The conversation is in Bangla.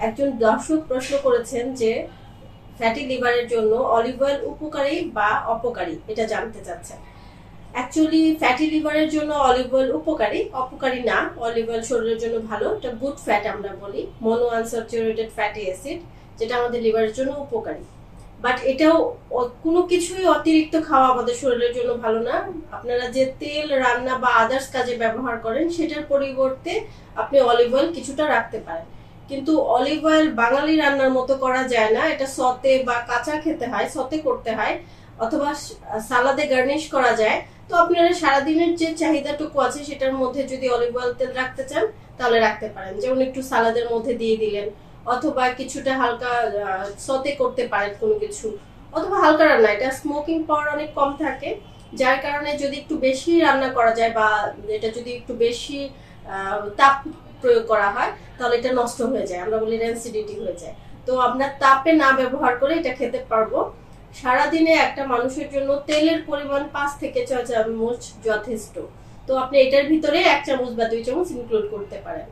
একজন দর্শক প্রশ্ন করেছেন যে ফ্যাটি লিভারের জন্য অলিভ অয়েল উপকারী বা অপকারী এটা জানতে চাচ্ছেন। অ্যাকচুয়ালি ফ্যাটি লিভারের জন্য অলিভ অয়েল অপকারী না। অলিভ অয়েল শরীরের জন্য ভালো, এটা গুড ফ্যাট আমরা বলি, মনো আনস্যাচুরেটেড ফ্যাটি অ্যাসিড, যেটা আমাদের লিভারের জন্য উপকারী। বাট এটাও কোনো কিছুই অতিরিক্ত খাওয়া আমাদের শরীরের জন্য ভালো না। আপনারা যে তেল রান্না বা আদার্স কাজে ব্যবহার করেন সেটার পরিবর্তে আপনি অলিভ অয়েল কিছুটা রাখতে পারেন। কিন্তু অলিভ অয়েল বাঙালি রান্নার মতো করা যায় না, এটা সতে বা কাঁচা খেতে হয়, সতে করতে হয়, অথবা সালাদে গার্নিশ করা যায়। তো আপনারা সারাদিনের যে চাহিদাটুকু আছে সেটার মধ্যে যদি অলিভ অয়েল তেল রাখতে চান তাহলে রাখতে পারেন, যেমন একটু সালাদের মধ্যে দিয়ে দিলেন, অথবা কিছুটা হালকা সতে করতে পারেন কোনো কিছু, অথবা হালকা রান্না, এটা স্মোকিং পাওয়ার অনেক কম থাকে, যার কারণে যদি একটু বেশি রান্না করা যায় বা এটা যদি একটু বেশি তাপ প্রয়োগ করা হয় তাহলে এটা নষ্ট হয়ে যায়, আমরা বলি রেন্সিডিটি হয়ে যায়। তো আপনার তাপে না ব্যবহার করে এটা খেতে পারবো। সারাদিনে একটা মানুষের জন্য তেলের পরিমাণ 5 থেকে 6 চামচ যথেষ্ট। তো আপনি এটার ভিতরে 1 চামচ বা 2 চামচ ইনক্লুড করতে পারেন।